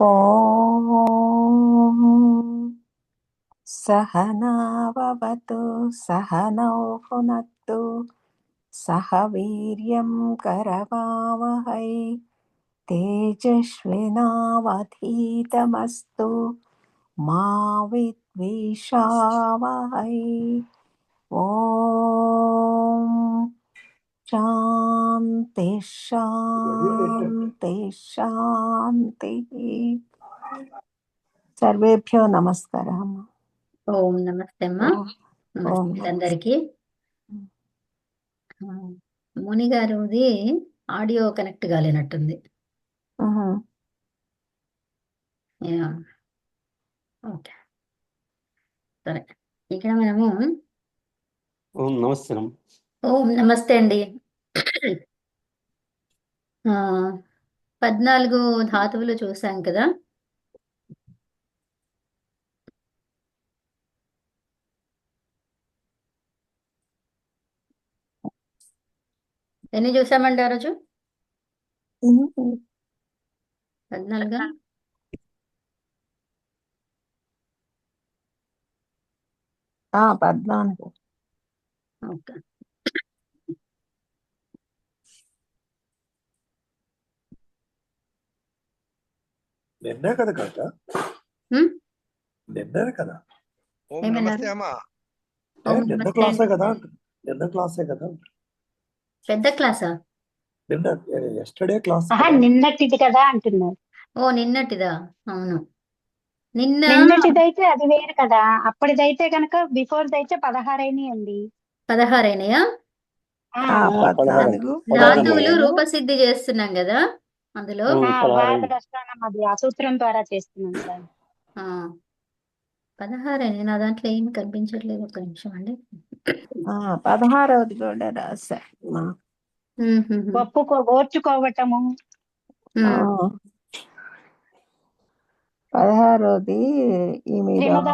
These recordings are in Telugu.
ఓం సహనావవతు సహనౌ భునక్తు సహ వీర్యం కరవావహై తేజస్వినావధీతమస్తు మా విద్విషావహై. ఓం శాంతి శాంతి శాంతి. సర్వేభ్యో నమస్కారం. ఓం నమస్తే అమ్మా. ఓం నమస్తే అందరికి. ముని గారిది ఆడియో కనెక్ట్ కాలేనట్టుంది. యా. ఓకే, సరే. ఇక్కడ మనము ఓం నమస్తే. ఓం నమస్తే అండి. 14 ధాతువులు చూసాం కదా. ఎన్ని చూసామండి ఆ రోజు? 14. ఆ 14. ఓకే. నిన్నే కదా కాక హ్మ్? నిన్నే కదా ఓం ఏమన్నారు? నమస్తే అమ్మా. ఓం నిన్న నమస్తే క్లాసే అండి. కదా నిన్న క్లాసే కదా పెద్ద క్లాసా? నిన్న ఎస్టర్డే క్లాస్ నిన్నటిది కదా అంటున్నారు. ఓ నిన్నటిదా? అవును, నిన్న నిన్నటిదైతే అది వేరు కదా. అప్పటిదైతే కనుక బిఫోర్ దైతే 16 అయినాయండి. 16 అయినాయా? 14 ధాతువులు రూపసిద్ధి చేస్తున్నాం కదా అందులో. వాదరస్థానం అది ఆ సూత్రం ద్వారా చేస్తున్నాం సార్. 16 అయినాయి. నా దాంట్లో ఏం కనిపించట్లేదు, ఒక నిమిషం అండి. 16వది కూడా రాశా. ఓర్చుకోవటము. 16వది ఈ మీద త్రిమద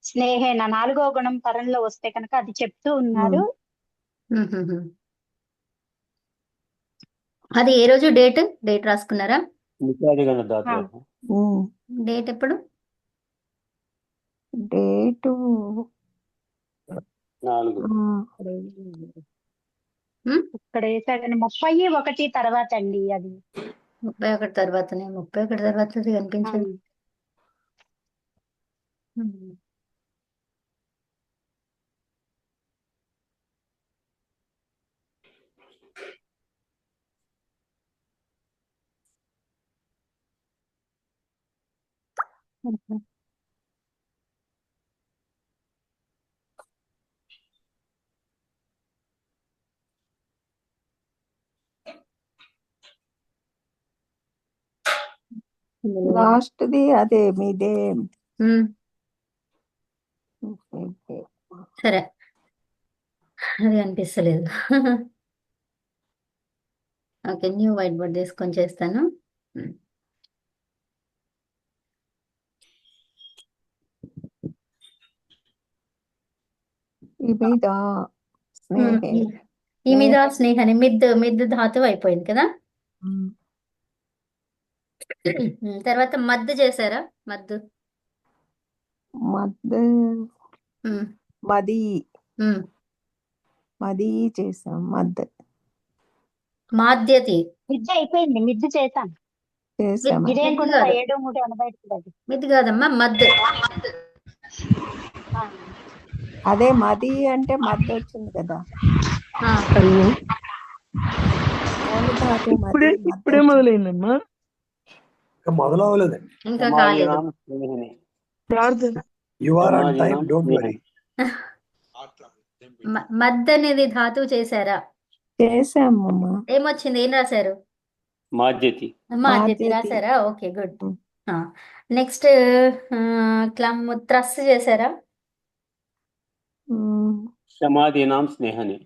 స్నేహేన 4వ గుణం పరంలో వస్తే కనుక అది చెప్తూ ఉన్నారు. అది ఏ రోజు డేట్ రాసుకున్నారా? డేట్ ఎప్పుడు? డేటు ఇక్కడ వేసాగని 31 తర్వాత అండి. అది 31 తర్వాతనే. 31 తర్వాత అది కనిపించదు. లాస్ట్ది అదే మీదే. సరే, అది అనిపిస్తలేదు. ఓకే, న్యూ వైట్ బోర్డ్ తీసుకొని చేస్తాను. ఈ మీద స్నేహే. ఈ మీద స్నేహాన్ని మిద్ ధాతువు అయిపోయింది కదా. తర్వాత మద్దు చేశారా? మద్దు మది చేసాం. మాద్యతి మిద్ద అయిపోయింది. మిద్దు చేశాను. ఇదేం మిద్దు కూడా కాదు, 7:3:80. మిద్దు కాదమ్మా, మద్. అదే మది అంటే మద్దు వచ్చింది కదా. ఇప్పుడే మొదలైందమ్మా. మొదలవలేదండి. ఇంకా కాలేదు. You are on time, don't worry. మద్ అనేది ధాతువు చేశారా? చేసామమ్మా. ఏమొచ్చింది? ఏం రాశారు? మాద్యతి రాశారా? Okay, good. నెక్స్ట్ త్రస్ చేశారా? సమాధీనాం స్నేహని.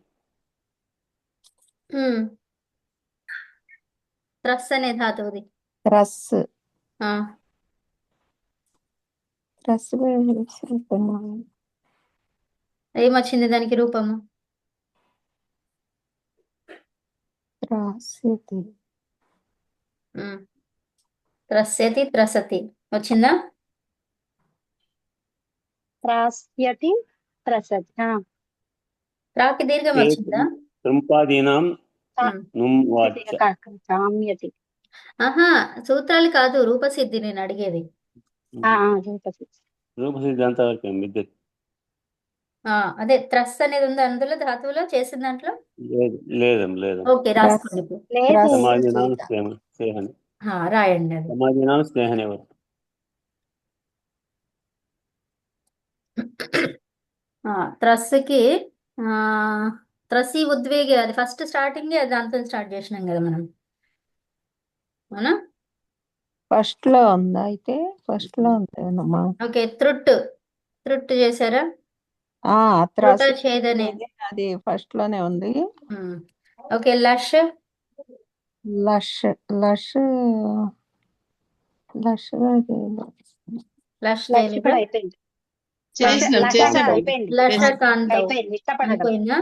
త్రస్ అనే ధాతువుది. రస్ ఏమొచ్చింది దానికి రూపము? త్రస్యతి త్రసతి వచ్చిందా? త్రాస్యతి త్రసతి రాకి దీర్ఘం ఏ వచ్చిందా? త్రుంపాదీనాం ఉమ్. నుం వాచ. సామ్యతి ఆహా, సూత్రాలు కాదు, రూపసిద్ధి నేను అడిగేది. రూపసిద్ధి. రూప సిద్ధాంత వరకు విద్యుత్ అదే త్రస్ అనేది ఉంది అందులో ధాతువులో చేసిన దాంట్లో. లేదు లేదు. ఓకే, రాసుకోండి ఇప్పుడు. లేదు సమాధినాం స్నేహని. రాయండి అది. సమాధినాం స్నేహని వరకు. త్రస్సుకి త్రసి ఉద్వేగి, అది ఫస్ట్ స్టార్టింగ్ అది దాంతో స్టార్ట్ చేసినాం కదా మనం, అవునా? ఫస్ట్ లో ఉందా? అయితే ఫస్ట్ లో ఉందేనమ్మా. ఓకే, త్రుట్టు చేశారా? త్రాసు త్రుట ఛేదనే. అది ఫస్ట్ లోనే ఉంది. ఓకే, లష్ లష్ లష్ లష్ లష్ లక్ష కూడా అయిపోయింది. అయిపోయింది. లషకాంతం అయిపోయింది. ఇష్టపడడం. అయిపోయిందా?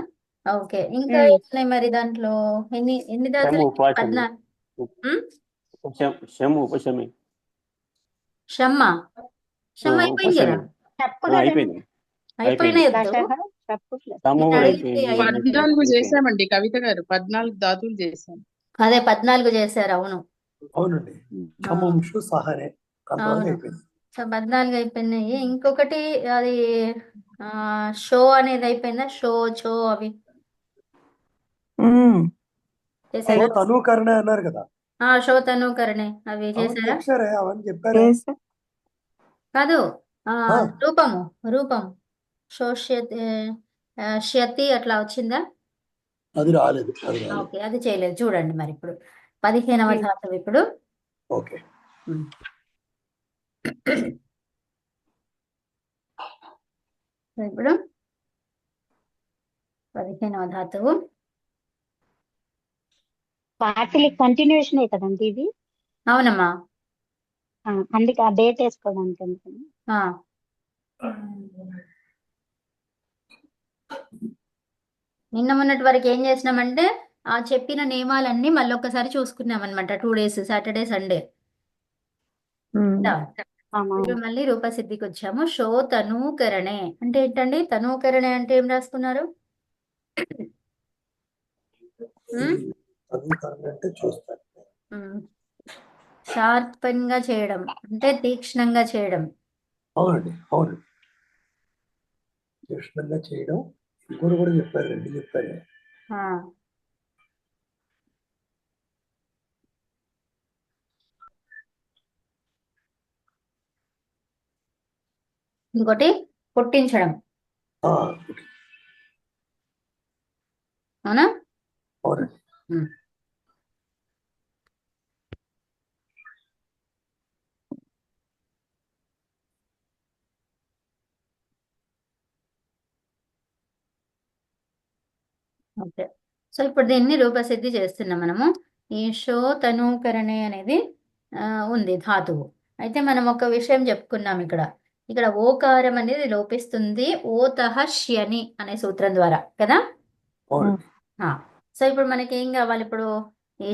ఓకే, ఇంకా ఏమున్నాయి మరి దాంట్లో? ఎన్ని దాంట్లో? శము ఉపాసమి. 14. శము ఉపశమి. షమ్మ అయిపోయింది కదా? చెప్పు కదా. అయిపోయింది. అయిపోయినాయి లషః, చెప్పు. శము నేను అయిపోయింది. అడిగింది 14 చేసామండి కవిత గారు, 14 ధాతువులు చేసాం. అదే 14 చేశారు, అవును. అవునండి. క్షమంషు సహనే అంతవరకు అవును. అయిపోయింది. సో 14 అయిపోయినాయి. ఇంకొకటి అది షో అనేది అయిపోయిందా? షో అవి చేశారా? తనుకరణ అన్నారు కదా. షో తనుకరణే అవి చేశారా? ఒకసారి అవన్నీ చెప్పారా? కాదు, రూపం శోష్యతి ష్యతి అట్లా వచ్చిందా? అది రాలేదు. ఓకే, అది చేయలేదు. చూడండి మరి ఇప్పుడు 15వ ధాతువు ఇప్పుడు. ఓకే. ఇప్పుడు 15వ ధాతువు. వాటికి కంటిన్యూషన్ కదండి ఇది. అవునమ్మా. అందుకే ఆ డేట్ వేసుకోవడానికి అనుకున్నా. నిన్న మొన్నటి వరకు ఏం చేసినామంటే ఆ చెప్పిన నియమాలన్నీ మళ్ళీ ఒక్కసారి చూసుకున్నాం అనమాట. 2 days, సాటర్డే సండే. ఇప్పుడు మళ్ళీ రూపసిద్ధికి వచ్చాము. షో తనూకరణే అంటే ఏంటండి? తనూకరణే అంటే ఏం రాసుకున్నారు? తనుకరణ అంటే చూస్తాను. షార్పన్గా చేయడం అంటే తీక్ష్ణంగా చేయడం. అవునండి. తీక్ష్ణంగా చేయడం. ఇంకోటి కూడా చెప్పారు, 2 చెప్పారు. ఇంకోటి పుట్టించడం, అవునా? అవునండి. ఓకే, సో ఇప్పుడు దీన్ని రూపసిద్ధి చేస్తున్నాం మనము. ఈ షో తనూకరణే అనేది ఉంది ధాతువు. అయితే మనం ఒక విషయం చెప్పుకున్నాం ఇక్కడ ఓకారం అనేది లోపిస్తుంది ఓతః ష్యని అనే సూత్రం ద్వారా కదా. సో ఇప్పుడు మనకి ఏం కావాలి? ఇప్పుడు ఈ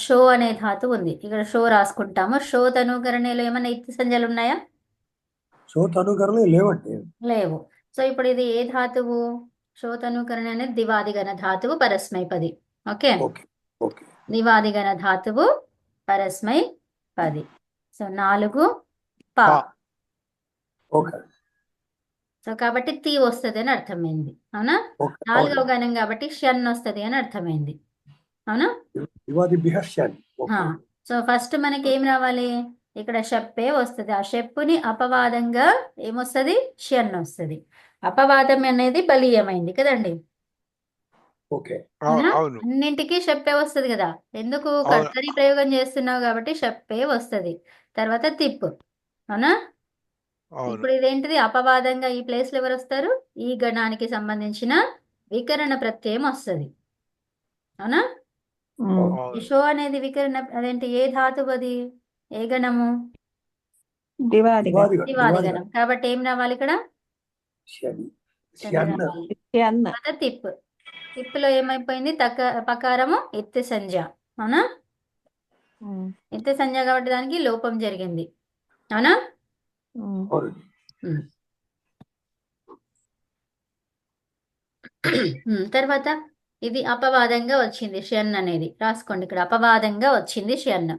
షో అనే ధాతువు ఉంది, ఇక్కడ షో రాసుకుంటాము. షో తనూకరణలో ఏమైనా ఇత్తి సంజ్ఞలు ఉన్నాయా? షో తనుకరణ లేవండి. లేవు. సో ఇప్పుడు ఇది ఏ ధాతువు? షో తనూకరణ అనేది దివాదిగణ ధాతువు పరస్మైపది. ఓకే, దివాదిగణ ధాతువు పరస్మైపది. సో 4 పా. సో కాబట్టి తీ వస్తుంది అని అర్థమైంది, అవునా? 4వ గణం కాబట్టి షన్ వస్తుంది అని అర్థమైంది, అవునా? సో ఫస్ట్ మనకి ఏం రావాలి? ఇక్కడ షప్పే వస్తుంది. ఆ షప్పుని అపవాదంగా ఏమొస్తుంది? షన్ వస్తుంది. అపవాదం అనేది బలీయమైంది కదండి. అన్నింటికి షప్పే వస్తుంది కదా. ఎందుకు? కర్తరి ప్రయోగం చేస్తున్నావు కాబట్టి షప్పే వస్తుంది. తర్వాత తిప్పు, అవునా? ఇప్పుడు ఇదేంటిది? అపవాదంగా ఈ ప్లేస్ లో ఎవరు వస్తారు? ఈ గణానికి సంబంధించిన వికరణ ప్రత్యయం వస్తుంది, అవునా? ఈ షో అనేది వికరణ, అదేంటి? ఏ ధాతువు అది? ఏ గణము? దివాదిగణం. కాబట్టి ఏం రావాలి ఇక్కడ? తిప్పు. తిప్పులో ఏమైపోయింది? పకారము ఇత్తి సంజ్ఞ, అవునా? ఉమ్, నిత్య సంజ్ఞ కాబట్టి దానికి లోపం జరిగింది. అవునా? ఉమ్. అవునండి. ఉమ్. తర్వాత ఇది అపవాదంగా వచ్చింది షన్ అనేది రాసుకోండి. ఇక్కడ అపవాదంగా వచ్చింది షన్.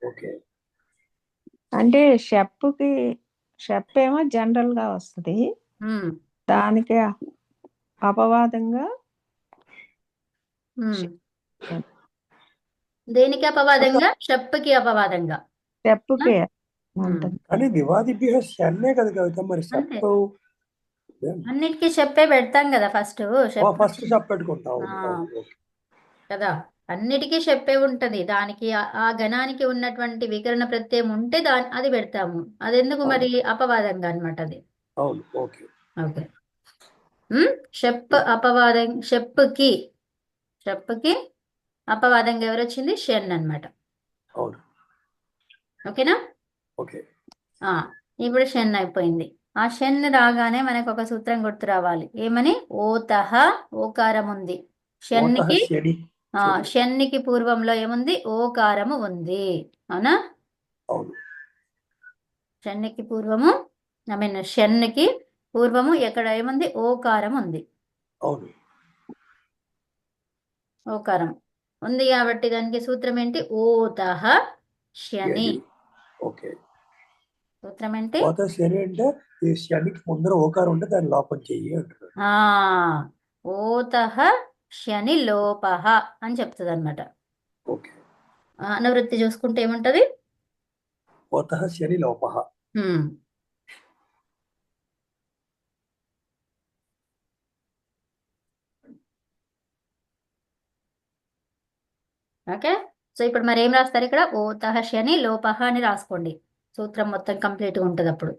ఓకే. అంటే షప్ ఏమో జనరల్ గా వస్తుంది, ఉమ్, దానికి అపవాదంగా ఉమ్. దేనికి అపవాదంగా? షప్కి అపవాదంగా. షప్కి ఉమ్. ఉంటుంది. కానీ దివాదిభ్య షన్నే కదా కవిత, మరి అంతే. షప్ అన్నిటికీ షప్పే పెడతాం కదా ఫస్ట్. ఫస్ట్ షప్ పెట్టుకుంటాం. ఆ. ఓకే. కదా, అన్నిటికీ చెప్పే ఉంటది. దానికి ఆ గణానికి ఉన్నటువంటి వికరణ ప్రత్యయం ఉంటే అది పెడతాము. అది ఎందుకు మరి అపవాదంగా అన్నమాట అది. అవును. ఓకే. ఓకే. షప్ అపవాదం. షప్కి అపవాదంగా ఎవరు వచ్చింది? షన్ అన్నమాట. అవును. ఓకేనా? ఓకే. ఇప్పుడు షన్ అయిపోయింది. ఆ షన్ రాగానే మనకు ఒక సూత్రం గుర్తు రావాలి. ఏమని? ఓతహ, ఓకారం ఉంది. షన్నికి శని. షన్నికి పూర్వంలో ఏముంది? ఓకారము ఉంది. అవునా? అవును. షన్నికి పూర్వము షన్నికి పూర్వము ఎక్కడ ఏముంది? ఓకారం ఉంది. అవును. ఓకారం ఉంది కాబట్టి దానికి సూత్రం ఏంటి? ఓతహ శని. ఓకే. సూత్రం ఏంటి? ఓత శని అంటే ఈ శనికి ముందర ఓకారం ఉంటే దాన్ని లోపం చెయ్యి అంటున్నారు. ఓతహ శని లోపహ అని చెప్తుంది అనమాట. ఓకే. అనువృత్తి చూసుకుంటే ఏముంటది? ఓతః శని లోపః. ఓకే. సో ఇప్పుడు మరి ఏం రాస్తారు ఇక్కడ? ఓతః శని లోపహ అని రాసుకోండి. సూత్రం మొత్తం కంప్లీట్గా ఉంటుంది అప్పుడు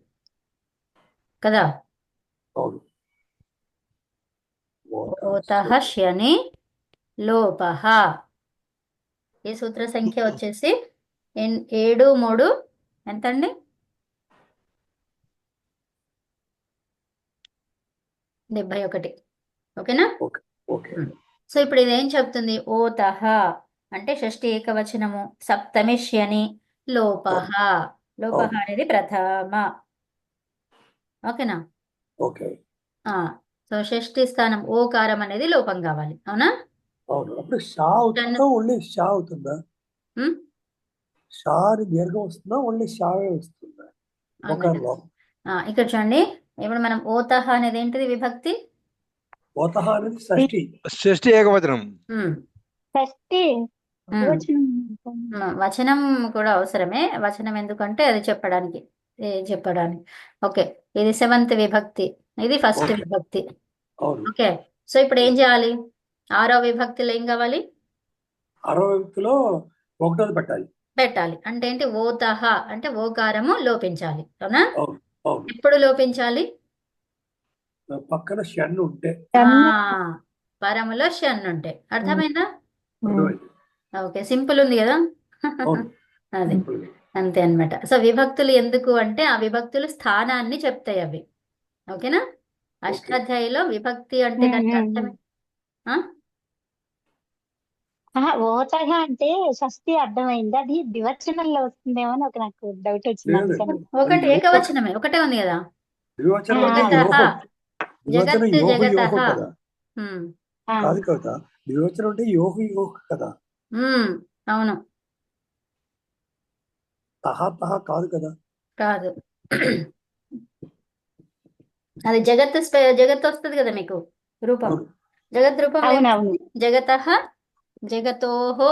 కదా. అవును. ఓతః శని లోపహ. ఈ సూత్ర సంఖ్య వచ్చేసి 7, 3 ఎంతండి? 71. ఓకేనా? ఓకే. సో ఇప్పుడు ఇదేం చెప్తుంది? ఓతః అంటే షష్ఠి ఏకవచనము, సప్తమి శని, లోపహ. లోపహ అనేది ప్రథమ. ఓకేనా? ఓకే. సో షష్ఠి స్థానం ఓకారం అనేది లోపం కావాలి. అవునా? అవును. అప్పుడు షా అవుతుందా? ఓన్లీ షా అవుతుందా? షా అని దీర్ఘం వస్తుందా? ఓన్లీ షావే వస్తుందా? ఓకారంలో ఇక్కడ చూడండి. ఇప్పుడు మనం ఓతః అనేది ఏంటిది? విభక్తి. ఓతః అనేది షష్ఠి. షష్ఠి ఏకవచనం. షష్ఠి వచనం కూడా అవసరమే. వచనం ఎందుకంటే అది చెప్పడానికి. ఓకే. ఇది 7th విభక్తి, ఇది 1st విభక్తి. ఓకే. సో ఇప్పుడు ఏం చేయాలి? 6వ విభక్తిలో ఏం కావాలి? 6వ విభక్తిలో ఒకటోది పెట్టాలి. అంటే ఏంటి? ఓతః అంటే ఓకారము లోపించాలి. అవునా? అవును. ఎప్పుడు లోపించాలి? పక్కన షన్ ఉంటే. పరములో షన్ ఉంటే. అర్థమైందా? అర్థమైంది. ఓకే. సింపుల్ ఉంది కదా. అది అంతే అన్నమాట. సో విభక్తులు ఎందుకు అంటే ఆ విభక్తులు స్థానాన్ని చెప్తాయి అవి. ఓకేనా? అష్టాధ్యాయిలో విభక్తి అంటే దానికి అర్థమే. ఓతః అంటే షష్ఠి అర్థమైంది. అది ద్వివచనంలో వస్తుందేమో అని నాకు డౌట్ వచ్చింది. ఒకటి ఏకవచనమే, ఒకటే ఉంది కదా. జగత్ జగతః. కాదు కదా, ద్వివచనం అంటే యోహు యోహు కదా. అవును. తహా తహా కాదు కదా. కాదు. అది జగత్ వస్తుంది కదా మీకు రూపం. జగత్ రూపం జగతః, జగతోహో.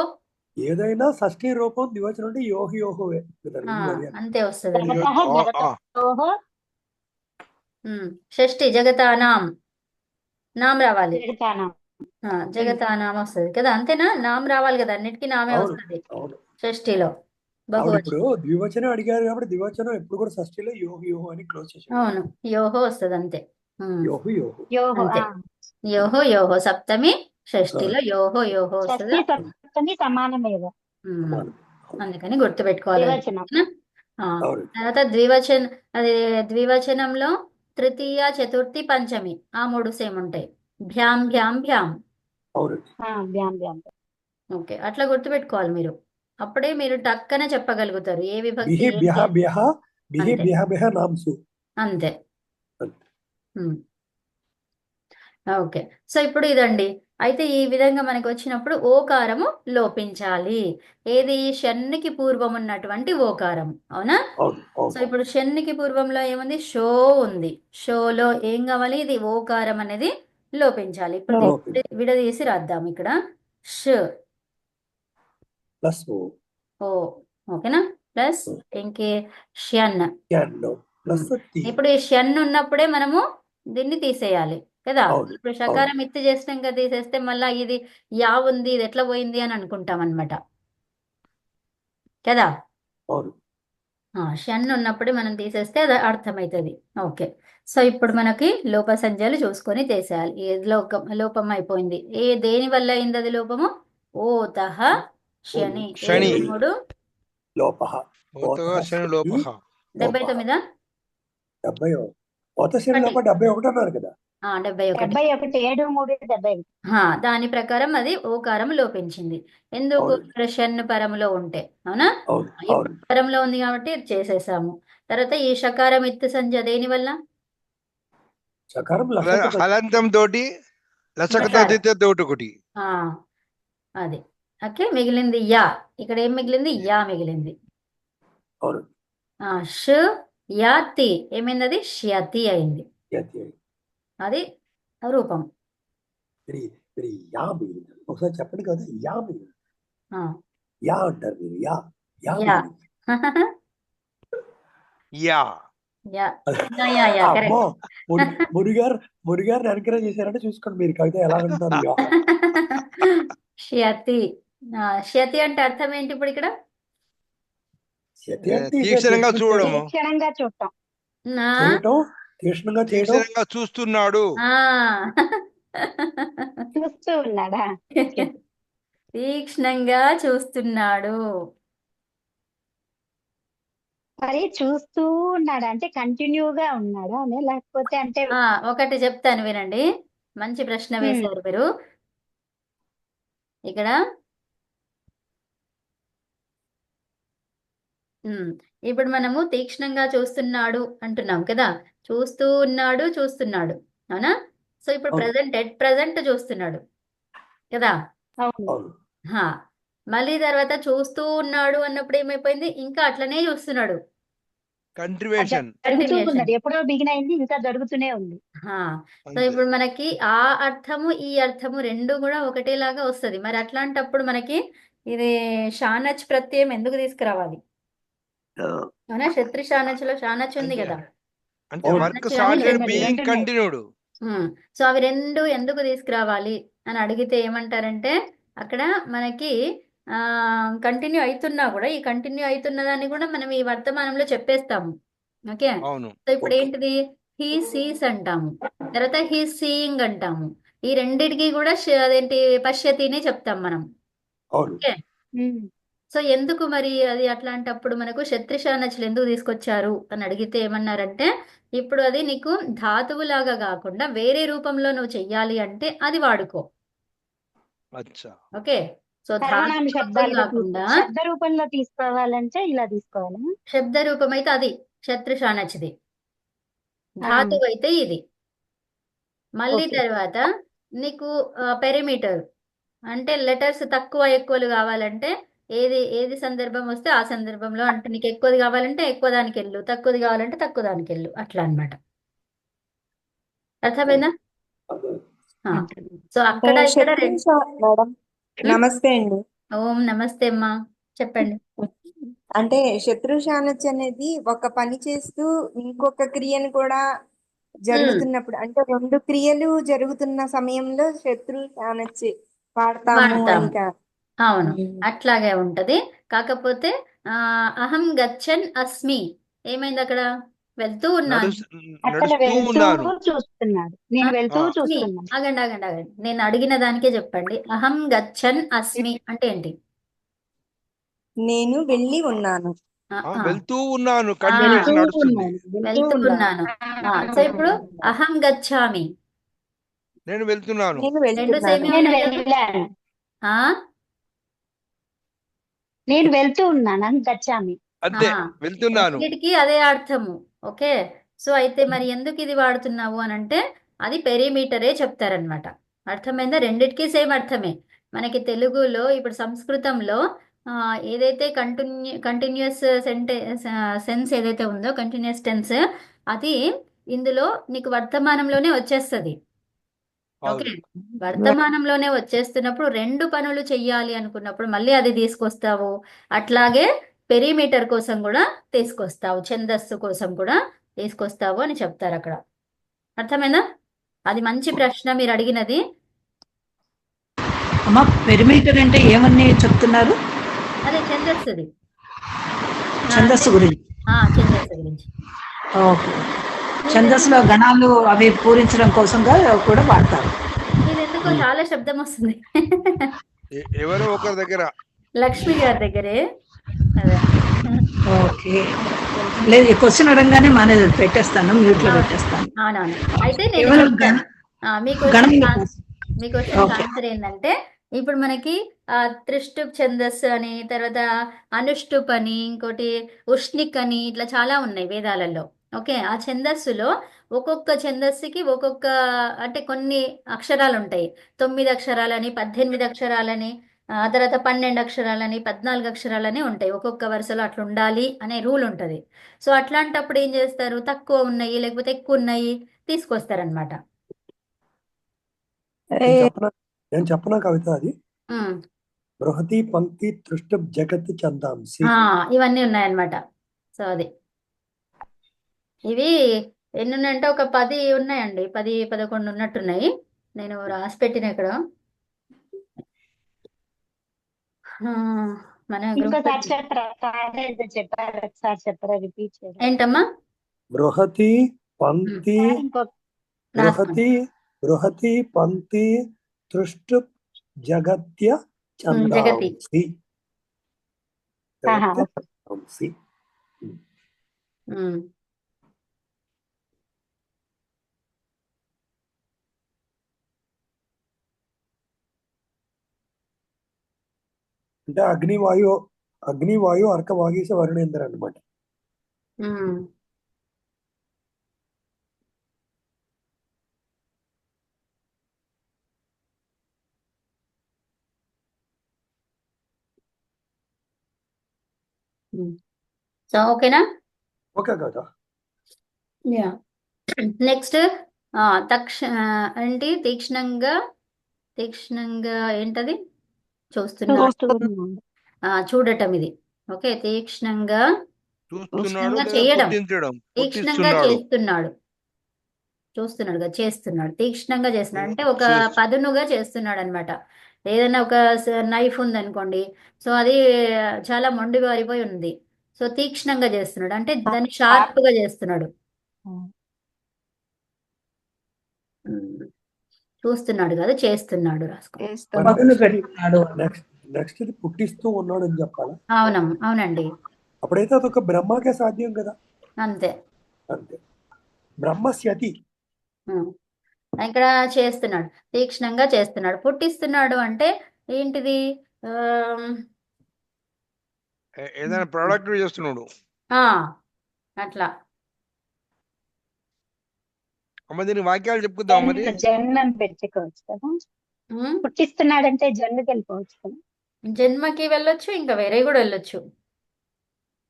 ఏదైనా షష్ఠి రూపం ద్వివచనం అంటే యోహు యోహువే. అంతే వస్తుంది. షష్ఠి జగతానాం. నాం రావాలి. జగతానాం వస్తుంది కదా. అంతేనా? నాం రావాలి కదా. అన్నిటికీ నామే వస్తుంది షష్ఠిలో. ఇప్పుడు ద్వివచనం అడిగారు కాబట్టి ద్వివచనం ఎప్పుడు కూడా షష్ఠిలో యోహు యోహు అని క్లోజ్ చేసాం. అవును. యోహో వస్తుంది అంతే. యోహు యోహు. అంతే. యోహో యోహో. సప్తమి షష్ఠిలో యోహో యోహో వస్తుంది. సమానమే. అందుకని గుర్తుపెట్టుకోవాలి. ద్వివచనం. తర్వాత ద్వివచనంలో తృతీయ చతుర్థి పంచమి ఆ మూడు సేమ్ ఉంటాయి. భ్యాం భ్యాం భ్యాం. అవునండి. బ్యాం బ్యాం. ఓకే, అట్లా గుర్తుపెట్టుకోవాలి మీరు. అప్పుడే మీరు టక్కన చెప్పగలుగుతారు ఏ విభక్తి బిహి ఏంటి బ్యహ అని. బ్యహ బిహి అంతే బ్యహ బ్యహ నాంసు. అంతే. అంతే. ఉమ్. ఓకే, సో ఇప్పుడు ఇదండి. అయితే ఈ విధంగా మనకు వచ్చినప్పుడు ఓకారము లోపించాలి. ఏది? షన్నుకి పూర్వం ఉన్నటువంటి ఓకారం. అవునా? అవును సో అవును ఇప్పుడు షన్నుకి పూర్వంలో ఏముంది? షో ఉంది. షోలో ఏం కావాలి? ఇది ఓకారం అనేది లోపించాలి. ఇప్పుడు లోపించాలి. విడదీసి రాద్దాం ఇక్కడ. ష్ ప్లస్ ఓ ఓ. ఓకేనా? ప్లస్ ఇంకే షన్. Can plus tea. ఇప్పుడు ఈ షన్ ఉన్నప్పుడే మనము దీన్ని తీసేయాలి కదా. అవును ఇప్పుడు అవును షకారం ఎత్తి చేసినాక తీసేస్తే మళ్ళా ఇది యా ఉంది, ఇది ఎట్లా పోయింది అని అనుకుంటాం అనమాట కదా. అవును. షన్ ఉన్నప్పుడే మనం తీసేస్తే అది అర్థమవుతుంది. ఓకే, సో ఇప్పుడు మనకి లోప సంజ్ఞలు చూసుకొని తీసేయాలి. ఏ లోపం అయిపోయింది, దేని వల్ల అయింది అది లోపము? ఓతః శని. శని. 73 లోపః. ఓతః శని లోపః. 79. 70. ఓత శని లోప 71 అన్నారు కదా. 71. 71 7 3 71. దాని ప్రకారం అది ఓకారం లోపించింది. ఎందుకు? అవునండి. ఇక్కడ షన్ను పరములో ఉంటే. అవునా? అవును ఇప్పుడు అవును. పరంలో ఉంది కాబట్టి ఇది చేసేసాము. తర్వాత ఈ షకారం ఇత్తు సంజ్ఞ దేని వల్ల? సకారం లసక హలంతం తోటి లసకతో లకారం. తీస్తే తోటి ఒకటి. ఆ, అది. ఓకే, మిగిలింది యా. ఇక్కడ ఏం మిగిలింది? యా మిగిలింది. అవును. ష యాతి ఏమైంది? అది ష్యతి అయింది. యతి. అది రూపం. మరి మరి యా మిగిలింది. ఒకసారి చెప్పండి కదా. యా మిగిలింది. ఆ, యా అంటారు మీరు. Yeah yeah yeah. మిగిలింది. యా యా యా యా అమ్మో కరెక్ట్. మురిగారిని ఎంకరేజ్ చేశారంటే చూసుకోండి మీరు కవిత ఎలా అంటున్నారు. యా ష్యతి. ష్యతి అంటే అర్థం ఏంటి ఇప్పుడు ఇక్కడ? యతి అంటే ఇక తీక్షణంగా judgment చూడము. క్షణంగా చూడటం. నా చేయటం, తీక్షణంగా చేయడం. తీక్షణంగా చూస్తున్నాడు. ఆ. చూస్తూ ఉన్నాడా? తీక్ష్ణంగా చూస్తున్నాడు. మరి చూస్తూ ఉన్నాడా అంటే కంటిన్యూగా ఉన్నాడా అని, లేకపోతే అంటే ఒకటి చెప్తాను వినండి. మంచి ప్రశ్న వేశారు మీరు. ఇక్కడ ఇప్పుడు మనము తీక్ష్ణంగా చూస్తున్నాడు అంటున్నాం కదా. చూస్తూ ఉన్నాడు, చూస్తున్నాడు. అవునా? సో ఇప్పుడు అవును. ప్రజెంట్ ఎట్ ప్రజెంట్ చూస్తున్నాడు కదా. అవును. అవును. హా, మళ్ళీ తర్వాత చూస్తూ ఉన్నాడు అన్నప్పుడు ఏమైపోయింది? ఇంకా అట్లనే చూస్తున్నాడు. కంటిన్యూషన్. జరుగుతూ Continuation. ఉన్నది. ఎప్పుడో బిగిన్ అయింది, ఇంకా జరుగుతూనే ఉంది. సో ఇప్పుడు మనకి ఆ అర్థము ఈ అర్థము రెండు కూడా ఒకటేలాగా వస్తది. మరి అట్లాంటప్పుడు మనకి ఇది షానచ్ ప్రత్యయం ఎందుకు తీసుకురావాలి? అవునా? శత్రు షానచ్లో షానచ్ ఉంది అంతే. కదా. అంటే అవును. వర్క్ కానీ స్టార్టెడ్ రెండు బీయింగ్ ఉన్నాయి. కంటిన్యూడ్. సో అవి రెండు ఎందుకు తీసుకురావాలి అని అడిగితే ఏమంటారంటే అక్కడ మనకి కంటిన్యూ అవుతున్నా కూడా ఈ కంటిన్యూ అవుతున్న దాన్ని కూడా మనం ఈ వర్తమానంలో చెప్పేస్తాము. ఓకే, అవును. సో ఇప్పుడు ఓకే. ఏంటిది? హీ సీస్ అంటాము, తర్వాత హీ సీయింగ్ అంటాము. ఈ రెండిటికి కూడా అదేంటి పశ్యతినే చెప్తాం మనం. అవును. ఓకే, ఉమ్. సో ఎందుకు మరి అది అట్లాంటప్పుడు మనకు శత్రుషానచులు ఎందుకు తీసుకొచ్చారు అని అడిగితే ఏమన్నారంటే ఇప్పుడు అది నీకు ధాతువులాగా కాకుండా వేరే రూపంలో నువ్వు చెయ్యాలి అంటే అది వాడుకో. అచ్చా. ఓకే, సో సర్వనామ ధాతు రూపం శబ్దాలుగా కాకుండా శబ్ద రూపంలో తీసుకోవాలంటే ఇలా తీసుకోవాలి. శబ్ద రూపం అయితే అది శత్రుషానచిది, ధాతువు అయితే ఇది. మళ్ళీ ఓకే. తర్వాత నీకు పెరిమీటర్ అంటే లెటర్స్ తక్కువ ఎక్కువలు కావాలంటే ఏది సందర్భం వస్తే ఆ సందర్భంలో, అంటే నీకు ఎక్కువది కావాలంటే ఎక్కువ దానికి వెళ్ళు, తక్కువది కావాలంటే తక్కువ దానికి వెళ్ళు, అట్లా అన్నమాట. అర్థమైందా? సో అక్కడ ఇక్కడ మేడం నమస్తే అండి. ఓం నమస్తే అమ్మా, చెప్పండి. అంటే శత్రు శానచ్ అనేది ఒక పని చేస్తూ ఇంకొక క్రియను కూడా జరుగుతున్నప్పుడు, అంటే రెండు క్రియలు జరుగుతున్న సమయంలో శత్రు శానచ్ వాడతాము అని వాడతాము. అవును, అట్లాగే ఉంటది. కాకపోతే అహం గచ్చన్ అస్మి ఏమైంది అక్కడ? వెళ్తూ ఉన్నాను. అతను నడుస్తూ వెళ్తూ ఉన్నాను. చూస్తున్నాడు. నేను వెళ్తూ ఆ. అస్మి. చూస్తున్నాను. ఆగండి. నేను అడిగిన దానికే చెప్పండి. అహం గచ్చన్ అస్మి అంటే ఏంటి? నేను వెళ్ళి ఉన్నాను. వెళ్తూ ఉన్నాను, వెళ్తూ కంటిన్యూషన్ నడుస్తుంది. ఉన్నాను వెళ్తూ వెళ్తూ ఉన్నాను ఉన్నాను. సో ఇప్పుడు అహం గచ్చామి, నేను వెళ్తున్నాను. నేను రెండు వెళ్తున్నాను. సేమే నేను ఉన్నాయి కదా. వెళ్ళాను. ఆ, నేను వెళ్తూ ఉన్నాను గచ్చామి. అంతే, ఆ, వెళ్తున్నాను. రెండిటికి అదే అర్థము. ఓకే, సో అయితే మరి ఎందుకు ఇది వాడుతున్నావు అని అంటే అది పెరిమీటరే చెప్తారనమాట. అర్థమైందా? రెండిటికి సేమ్ అర్థమే. మనకి తెలుగులో ఇప్పుడు సంస్కృతంలో ఏదైతే కంటిన్యూస్ సెన్స్ ఏదైతే ఉందో, కంటిన్యూస్ టెన్స్, అది ఇందులో నీకు వర్తమానంలోనే వచ్చేస్తుంది. ఓకే, అవును. వర్తమానంలోనే వచ్చేస్తున్నప్పుడు రెండు పనులు చెయ్యాలి అనుకున్నప్పుడు మళ్ళీ అది తీసుకొస్తావు. అట్లాగే పెరిమీటర్ కోసం కూడా తీసుకొస్తావు, ఛందస్సు కోసం కూడా తీసుకొస్తావు అని చెప్తారు అక్కడ. అర్థమైందా? అది మంచి ప్రశ్న మీరు అడిగినది. అమ్మ పెరిమీటర్ అంటే ఏమని చెప్తున్నారు? అదే ఛందస్సుది. ఛందస్సు గురించి. ఛందస్సు గురించి. ఓకే. ఛందస్సులో గణాలు అవి పూరించడం కోసంగా కూడా వాడతారు. ఇది ఎందుకో చాలా శబ్దం వస్తుంది. ఎవరో ఒకరి దగ్గర. లక్ష్మి గారి దగ్గరే. అదే. ఓకే, లేదు ఈ క్వశ్చన్ అడగగానే పెట్టేస్తాను, మ్యూట్ లో పెట్టేస్తాను. అవునవును. అయితే నేను కేవలం చెప్తాను. మీ క్వశ్చన్ ఓకే. ఆన్సర్ ఏంటంటే, ఇప్పుడు మనకి త్రిష్టుప్ ఛందస్సు అని, తర్వాత అనుష్టుప్ అని, ఇంకోటి ఉష్ణిక్ అని, ఇట్లా చాలా ఉన్నాయి వేదాలలో. ఓకే, ఆ ఛందస్సులో ఒక్కొక్క ఛందస్సుకి ఒక్కొక్క అంటే కొన్ని అక్షరాలు ఉంటాయి. 9 అక్షరాలని, 18 అక్షరాలని, తర్వాత 12 అక్షరాలని, 14 అక్షరాలని ఉంటాయి. ఒక్కొక్క వరుసలో అట్లా ఉండాలి అనే రూల్ ఉంటుంది. సో అట్లాంటప్పుడు ఏం చేస్తారు, తక్కువ ఉన్నాయి లేకపోతే ఎక్కువ ఉన్నాయి తీసుకొస్తారనమాట. నేను చెప్పనా కవిత? అది బృహతి పంక్తి తృష్ట జగత్ చందాంసి. ఇవన్నీ ఉన్నాయన్నమాట. సో అది ఇవి ఎన్ని ఉన్నాయంటే ఒక 10 ఉన్నాయండి, 10-11 ఉన్నట్టున్నాయి. నేను రాసి పెట్టిన ఇక్కడ. మన ఇంకోసారి చెప్పారు, ఒకసారి చెప్పరా, రిపీట్ చేయండి. ఏంటమ్మా? బృహతి పంక్తి బృహతి పంక్తి తృష్ట జగత్య చందాంసి. చందాంసి. అంటే అగ్నివాయు అర్క వాగీశ వరుణేంద్ర అన్నమాట. సో ఓకేనా? ఓకే కదా. నెక్స్ట్ ఏంటి తీక్షణంగా ఏంటది? చూడటం. ఇది ఓకే, తీక్షణంగా చేయడం, తీక్షణంగా చేస్తున్నాడు, తీక్షణంగా చేస్తున్నాడు అంటే ఒక పదునుగా చేస్తున్నాడు అనమాట. ఏదైనా ఒక నైఫ్ ఉందనుకోండి, సో అది చాలా మొండి వారిపోయి ఉంది, సో తీక్షణంగా చేస్తున్నాడు అంటే దాన్ని షార్ప్ గా చేస్తున్నాడు. చూస్తున్నాడు కదా, చేస్తున్నాడు. నెక్స్ట్ ఇది పుట్టిస్తూ ఉన్నాడు అని చెప్పాలా? అవునండి. అప్పుడైతే అదొక బ్రహ్మకే సాధ్యం కదా. అంతే బ్రహ్మస్యతి. ఇక్కడ చేస్తున్నాడు, తీక్షణంగా చేస్తున్నాడు. పుట్టిస్తున్నాడు అంటే ఏంటిది? ఏదైనా ప్రోడక్ట్ చేస్తున్నాడు అట్లా. అమ్మ దీని వాక్యాలు చెప్పుకుందాం మరి. జన్మని పెట్టుకోవచ్చు కదా, పుట్టిస్తున్నాడంటే జన్మకి వెళ్ళిపోవచ్చు కదా. జన్మకి వెళ్ళొచ్చు, ఇంకా వేరే కూడా వెళ్ళొచ్చు.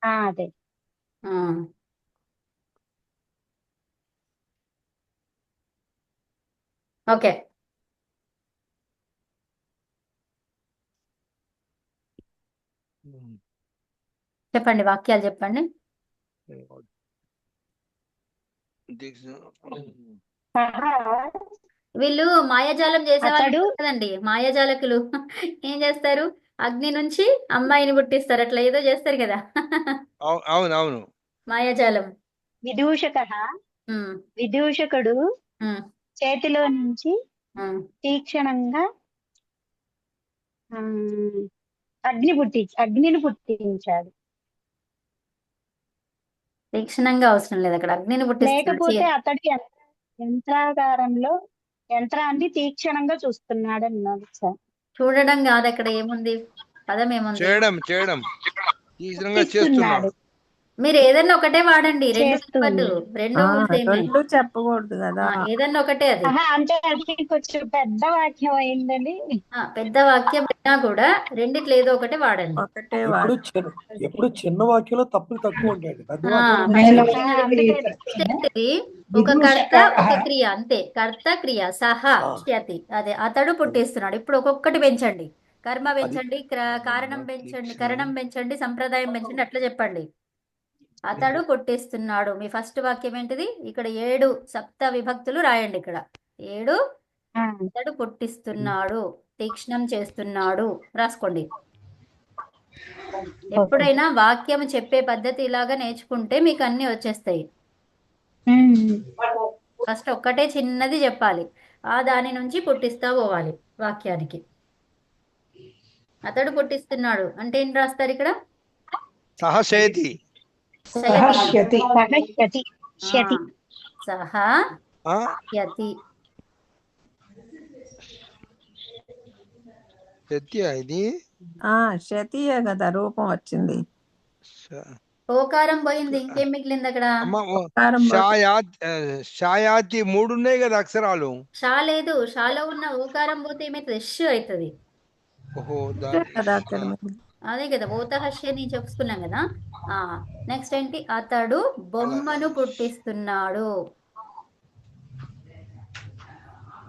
అదే ఓకే. చెప్పండి, వాక్యాలు చెప్పండి. వీళ్ళు మాయాజాలం చేసేవాళ్ళు కదండి, మాయాజాలకులు ఏం చేస్తారు? అగ్ని నుంచి అమ్మాయిని పుట్టిస్తారు, అట్లా ఏదో చేస్తారు కదా. అవునవును, మాయాజాలం. విదూషకుడు చేతిలో నుంచి తీక్షణంగా అగ్నిని పుట్టించాడు. తీక్షణంగా అవసరం లేదు, అక్కడ అగ్నిని పుట్టిస్తున్నాడు. లేకపోతే అతడు యంత్రాగారంలో యంత్రాన్ని తీక్షణంగా చూస్తున్నాడు అన్నాడు సార్. చూడడం కాదు, అక్కడ ఏముంది, పదం ఏముంది, చేయడం తీక్షణంగా చేస్తున్నాడు. పుట్టిస్తున్నాడు. మీరు ఏదన్నా ఒకటే వాడండి, రెండు చెప్పద్దు, రెండు సేమే. రెండు చెప్పకూడదు కదా. ఏదన్నా ఒకటే అది. అంటే అది కొంచెం పెద్ద వాక్యం అయిందని. పెద్ద వాక్యం అయినా కూడా రెండిట్లో ఏదో ఒకటే వాడండి. ఒకటే ఎప్పుడు చిన్న వాక్యంలో తప్పులు తక్కువ ఉంటాయండి. పెద్ద ఇది ఒక కర్త ఒక క్రియ, అంతే. కర్త క్రియ, సహా ష్యతి, అదే అతడు పుట్టిస్తున్నాడు. ఇప్పుడు ఒక్కొక్కటి పెంచండి, కర్మ పెంచండి, కారణం పెంచండి, కరణం పెంచండి, సంప్రదాయం పెంచండి, అట్లా చెప్పండి. అతడు పుట్టిస్తున్నాడు. మీ ఫస్ట్ వాక్యం ఏంటిది? ఇక్కడ 7 సప్త విభక్తులు రాయండి. ఇక్కడ 7 అతడు పుట్టిస్తున్నాడు, తీక్ష్ణం చేస్తున్నాడు రాసుకోండి. ఎప్పుడైనా వాక్యం చెప్పే పద్ధతి ఇలాగా నేర్చుకుంటే మీకు అన్ని వచ్చేస్తాయి. ఫస్ట్ ఒక్కటే చిన్నది చెప్పాలి, దాని నుంచి పుట్టిస్తా పోవాలి వాక్యానికి. అతడు పుట్టిస్తున్నాడు అంటే ఏం రాస్తారు ఇక్కడ? సహశయతి. సహష్యతి. సహష్యతి. ఇది శతియే కదా రూపం వచ్చింది. ఓకారం పోయింది, ఇంకేం మిగిలింది అక్కడ? షాయాతి 3 ఉన్నాయి కదా అక్షరాలు. షా లేదు, షాలో ఉన్న ఓకారం పోతే ఏమైతుంది? ష్ అవుతుంది. అదే కదా ఓతహస్యని చెప్పుకున్నాం కదా. నెక్స్ట్ ఏంటి? అతడు బొమ్మను పుట్టిస్తున్నాడు.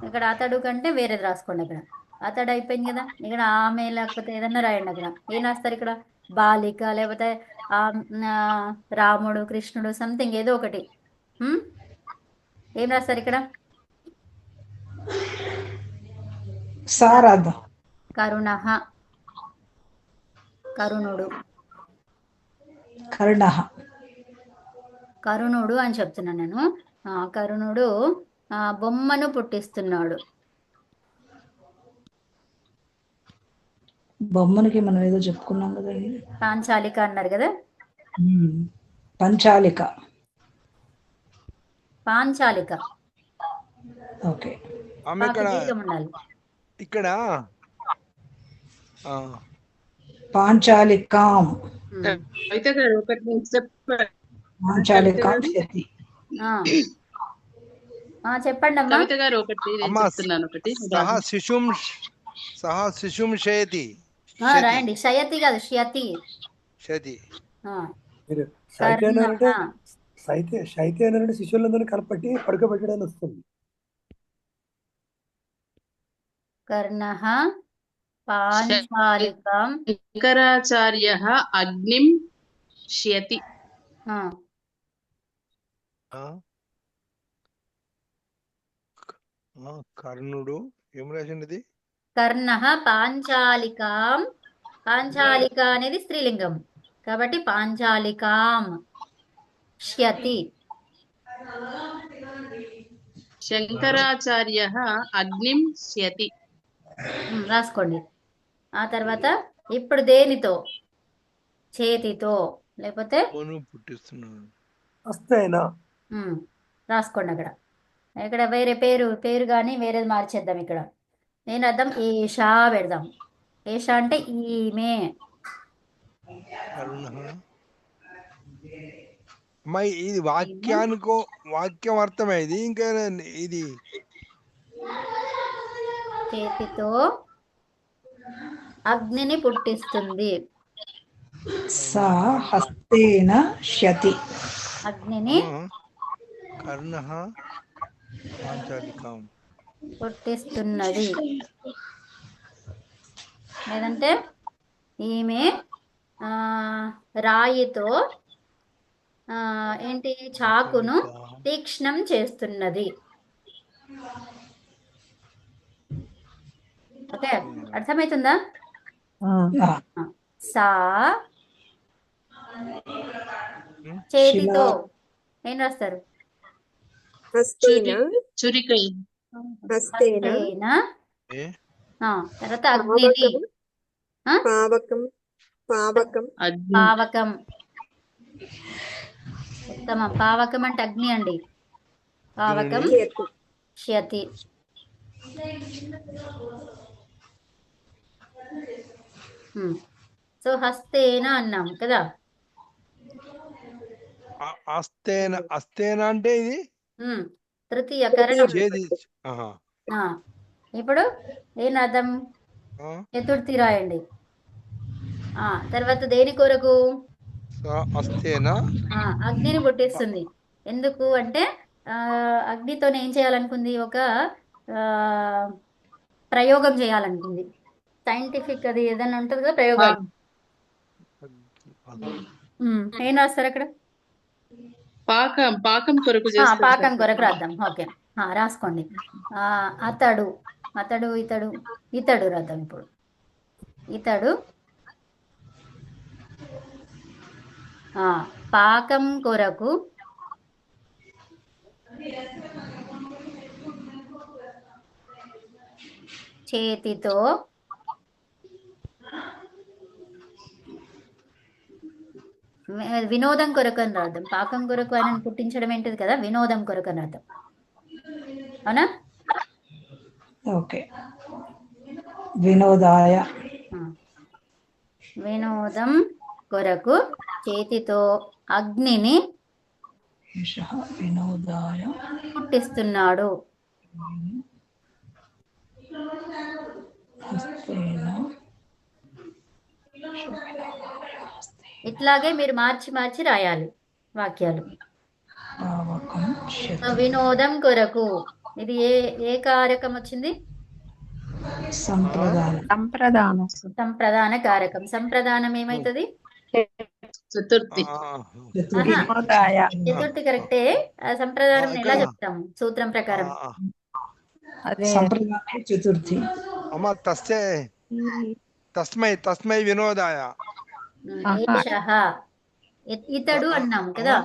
ఇక్కడ అతడు కంటే వేరేది రాసుకోండి. ఇక్కడ అతడు అయిపోయింది కదా, ఇక్కడ ఆమె లేకపోతే ఏదన్నా రాయండి. అక్కడ ఏం రాస్తారు? ఇక్కడ బాలిక, లేకపోతే రాముడు, కృష్ణుడు, సంథింగ్ ఏదో ఒకటి. ఏం రాస్తారు ఇక్కడ? కరుణః, కరుణుడు, కరుణుడు అని చెప్తున్నాను నేను. కరుణుడు బొమ్మను పుట్టిస్తున్నాడు. బొమ్మనికి మనం ఏదో చెప్పుకున్నాం కదండి, పాంచాలిక అన్నారు కదా. పంచాలిక. పాంచాలిక. ఓకే. ఇక్కడ పాంచాలికాం. అయితే ఒకటి పాంచాలికాం శతి. చెప్పండి అమ్మా. కవిత గారు ఒకటి చెప్తున్నాను. ఒకటి సహ శిశుం శయతి. రాయండి. శయతి కాదు, ష్యతి. శైతే అనంటే శిశువులందరినీ కలపట్టి పడుకోబెట్టడానికి వస్తుంది. కర్ణః పాంచాలికాం. శంకరాచార్యః అగ్నిం ష్యతి. కర్ణుడు ఏం రాసింది? కర్ణః పాంచాలికాం. పాంచాలిక అనేది స్త్రీలింగం కాబట్టి పాంచాలికాం ష్యతి. శంకరాచార్యః అగ్నిం ష్యతి రాసుకోండి. ఆ తర్వాత ఇప్పుడు దేనితో? చేతితో, లేకపోతే రాసుకోండి. అక్కడ ఇక్కడ వేరే పేరు కానీ వేరేది మార్చేద్దాం. ఇక్కడ నేను అర్థం ఏషా పెడదాం. ఏషా అంటే ఈమె. ఇది వాక్యం అర్థమైంది. ఇంకా ఇది చేతితో అగ్నిని పుట్టిస్తుంది. సా హస్తేన ష్యతి. అగ్నిని పుట్టిస్తున్నది. లేదంటే ఈమె రాయితో ఏంటి చాకును తీక్ష్ణం చేస్తున్నది. ఓకే, అర్థమవుతుందా? సా చేతితో ఏం రాస్తారు? తర్వాత అగ్నిని పావకం ఉత్తమం. పావకం అంటే అగ్ని అండి. పావకం చేతి ష్యతి. సో హస్తేన అన్నాం కదా. అస్తేన అస్తేన అంటే ఇది తృతీయ కరణం. చేది. ఆహా. ఇప్పుడు ఏం అర్థం? ఆ, చతుర్థి రాయండి. తర్వాత దేని కొరకు? అస్తేన అగ్నిని పుట్టిస్తుంది. ఎందుకు అంటే అగ్నితో ఏం చేయాలనుకుంది? ఒక ప్రయోగం చేయాలనుకుంది. సైంటిఫిక్ అది ఏదైనా ఉంటుంది కదా ప్రయోగాలు. ఏం రాస్తారు అక్కడ? పాకం పాకం కొరకు చేస్తారు పాకం కొరకు రాద్దాం. ఓకే, రాసుకోండి. అతడు అతడు ఇతడు ఇతడు రాద్దాం. ఇప్పుడు ఇతడు పాకం కొరకు చేతితో వినోదం కొరకు అని రాద్దాం. పాకం కొరకు ఆయన పుట్టించడం ఏంటిది కదా, వినోదం కొరకు అని రాద్దాం. అవునా? ఓకే. వినోదాయ. వినోదం కొరకు చేతితో అగ్నిని వినోదాయ పుట్టిస్తున్నాడు. ఇట్లాగే మీరు మార్చి మార్చి రాయాలి వాక్యాలు. వినోదం కొరకు ఇది ఏ కారకం వచ్చింది? సంప్రదానం. సంప్రదాన కారకం. సంప్రదానం ఏమైతుంది? చతుర్థి. వినోదాయ. చతుర్థి కరెక్టే. సంప్రదానం ఎలా చెప్తాము సూత్రం ప్రకారం? అదే చతుర్థి. అమ్మ తస్మై తస్మై వినోదాయ. ఏషః ఇతడు అన్నాం కదా.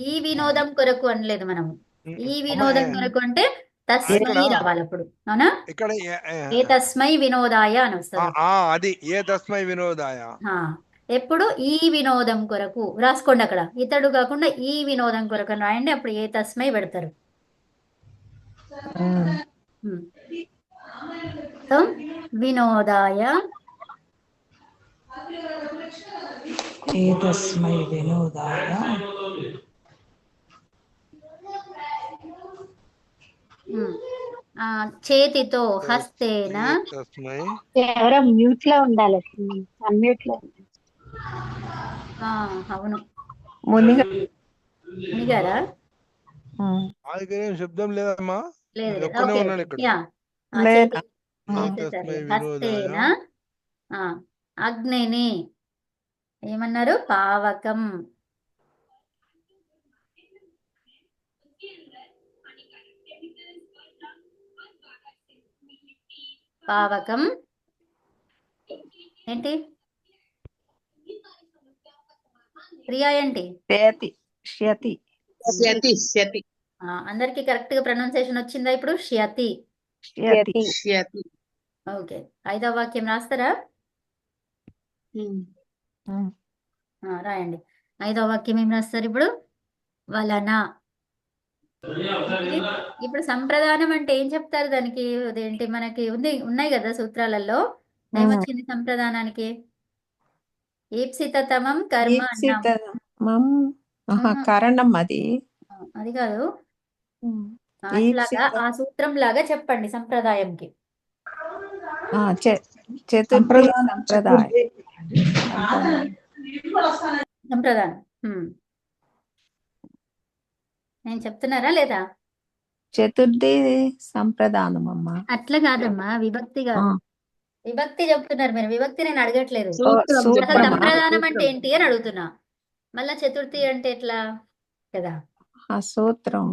ఈ వినోదం కొరకు అనలేదు మనం. ఈ వినోదం కొరకు అంటే తస్మై రావాలి అప్పుడు. అవునా? ఇక్కడ ఏ తస్మై వినోదాయ అని వస్తుంది. అది ఏ తస్మై వినోదాయ. ఎప్పుడు ఈ వినోదం కొరకు రాసుకోండి. అక్కడ ఇతడు కాకుండా ఈ వినోదం కొరకు అని రాయండి. అప్పుడు ఏ తస్మై పెడతారు. సో వినోదాయ తస్మై వినోదాయ చేతితో హస్తేన. ఎవరో మ్యూట్ లో ఉండాలి, అన్మ్యూట్ లో. అవును, మునిగారా? శబ్దం లేదమ్మా. లేదు. లేదా? హస్తేన అగ్నిని ఏమన్నారు? పావకం. పావకం ఏంటి? క్రియ ఏంటి? ష్యతి. అందరికి కరెక్ట్ గా ప్రొనౌన్సియేషన్ వచ్చిందా ఇప్పుడు? ష్యతి. ఓకే. 5వ వాక్యం రాస్తారా? రాయండి. 5వ వాక్యం ఏం రాస్తారు ఇప్పుడు? వలన. ఇప్పుడు సంప్రదానం అంటే ఏం చెప్తారు దానికి? అదేంటి మనకి ఉన్నాయి కదా సూత్రాలలో. ఏమొచ్చింది సంప్రదానానికి? ఈప్సితమం కర్మ అన్నాం. కారణం అది కాదు. అట్లాగా ఆ సూత్రం లాగా చెప్పండి సంప్రదాయంకి. చతుర్థి సంప్రదానం. నేను చెప్తున్నారా లేదా? చతుర్థి సంప్రదానం అమ్మా. అట్లా కాదమ్మా, విభక్తి కాదు. విభక్తి చెప్తున్నారు మీరు. విభక్తి నేను అడగట్లేదు. సూత్రం. అసలు సంప్రదానం అంటే ఏంటి అని అడుగుతున్నా. మళ్ళా చతుర్థి అంటే ఎట్లా కదా? సూత్రం.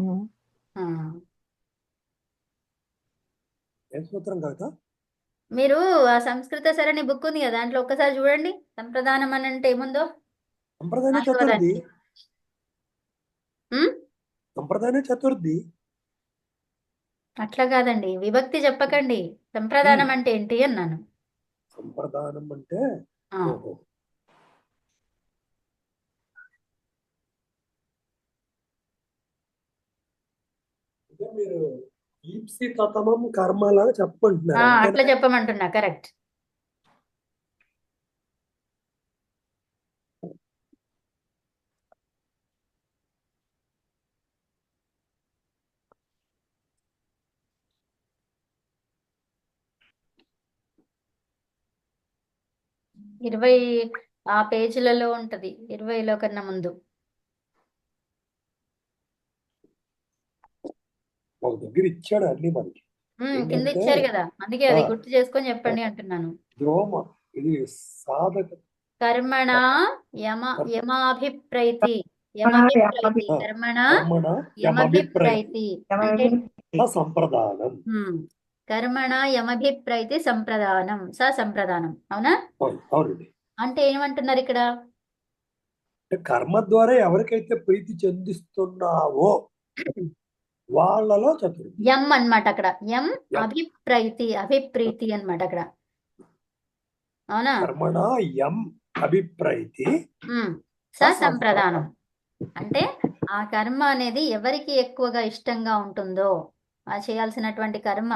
సూత్రం కాదా? మీరు ఆ సంస్కృత సరణి బుక్ ఉంది కదా, దాంట్లో ఒక్కసారి చూడండి సంప్రదానం అని అంటే ఏముందో. సంప్రదాయ చతుర్థి. సంప్రదాయ చతుర్థి. అట్లా కాదండి, విభక్తి చెప్పకండి. సంప్రదానం అంటే ఏంటి అన్నాను. సంప్రదానం అంటే అంటే మీరు ఈప్సితమం కర్మ లాగా చెప్పమంటున్నారు అట్లా అంతేనా? చెప్పమంటున్నా, కరెక్ట్. ఇరవై ఆ పేజీలలో ఉంటది, 20లో కన్నా ముందు. ఒక దగ్గర ఇచ్చాడు అన్ని మనకి కింద ఏంటంటే ఇచ్చారు కదా, అందుకే ఆ, అది గుర్తు చేసుకొని చెప్పండి అంటున్నాను. ద్రోమ ఇది సాధక కర్మణ యమ కర్మ యమాభిప్రైతి యమభి ఆ, కర్మణ కర్మణ యమభిప్రైతి అంటే సంప్రదానం. కర్మణ యమభిప్రైతి సంప్రదానం, సంప్రదానం, అవునా? అవునండి. అంటే ఏమంటున్నారు ఇక్కడ? అంటే కర్మ ద్వారా ఎవరికైతే ప్రీతి చెందిస్తున్నావో వాళ్ళలో చతుర్థి. యం అన్నమాట అక్కడ, యం యం. అభిప్రీతి అన్నమాట అక్కడ, అవునా? కర్మణ యం అభిప్రైతి సంప్రదానం అంటే ఆ కర్మ అనేది ఎవరికి ఎక్కువగా ఇష్టంగా ఉంటుందో, ఆ చేయాల్సినటువంటి కర్మ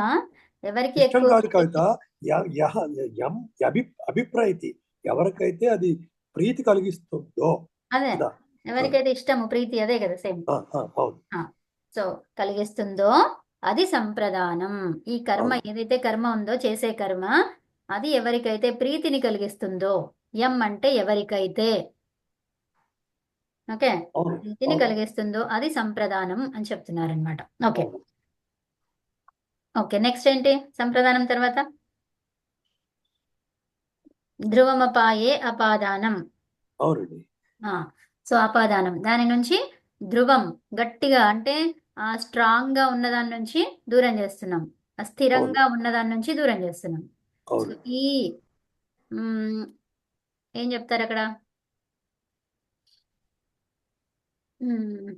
ఎవరికి ఇష్టం ఎక్కువ కాదు కవిత, యం అభిప్రైతి ఎవరికైతే అది ప్రీతి కలిగిస్తుందో అదే కదా. ఎవరికైతే ఇష్టము ప్రీతి, అదే కదా సేమ్. అవును. సో కలిగిస్తుందో అది సంప్రదానం. ఈ కర్మ అవును. ఏదైతే కర్మ ఉందో, చేసే కర్మ, అది ఎవరికైతే ప్రీతిని కలిగిస్తుందో, యం అంటే ఎవరికైతే, ఓకే, అవును. ప్రీతిని అవును. కలిగిస్తుందో అది సంప్రదానం అని చెప్తున్నారనమాట. ఓకే, అవును. ఓకే. నెక్స్ట్ ఏంటి సంప్రదానం తర్వాత? ధ్రువమపాయే అపాదానం. అవునండి. సో అపాదానం, దాని నుంచి ధ్రువం, గట్టిగా అంటే స్ట్రాంగ్ గా ఉన్నదాని నుంచి దూరం చేస్తున్నాం, అవును. స్థిరంగా ఉన్నదాని నుంచి దూరం చేస్తున్నాం. సో అవును. ఈ ఏం చెప్తారు అక్కడ? మ్మ్,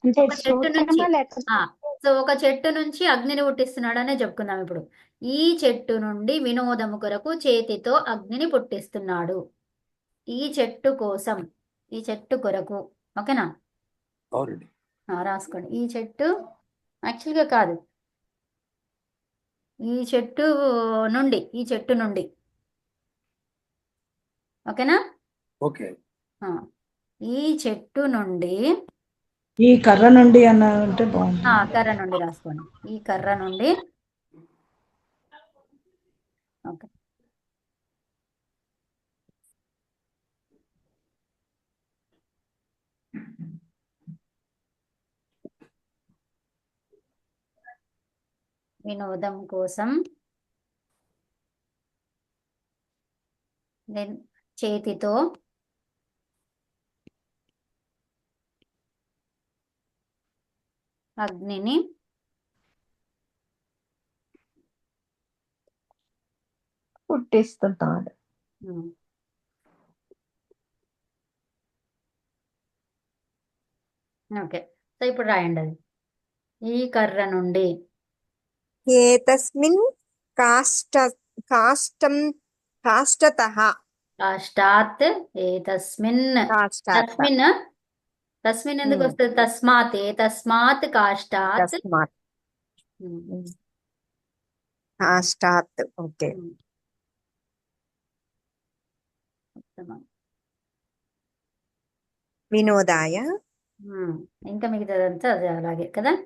అంటే ఒక చెట్టు నుంచి సూత్రమా లేకపోతే సో ఒక చెట్టు నుంచి అగ్నిని పుట్టిస్తున్నాడు అనే చెప్పుకుందాం ఇప్పుడు. ఈ చెట్టు నుండి వినోదము కొరకు చేతితో అగ్నిని పుట్టిస్తున్నాడు, ఈ చెట్టు కోసం, ఈ చెట్టు కొరకు, ఓకేనా? అవునండి. రాసుకోండి. ఈ చెట్టు యాక్చువల్గా కాదు, ఈ చెట్టు ఈ చెట్టు నుండి, ఓకేనా? ఓకే. ఈ చెట్టు నుండి, ఈ కర్ర నుండి అన్న అంటే బాగుంటుంది. కర్ర నుండి రాసుకోండి, ఈ కర్ర నుండి, ఓకే, వినోదం కోసం చేతితో అగ్నిని పుట్టిస్తున్నాడు. ఓకే. సో ఇప్పుడు రాయండి అది, ఈ కర్ర నుండి, ఏతస్మిన్ కాష్టం కాష్టతః కాష్టాత్, ఏతస్మిన్, కాష్టాత్ తస్మిన్, తస్మిన్ ఎందుకు వస్తుంది? తస్మాత్, తస్మాత్ కాష్టాత్. తస్మాత్ కాష్టాత్. ఓకే. వినోదాయ. ఇంకా మిగతాదంతా అదే అలాగే కదా.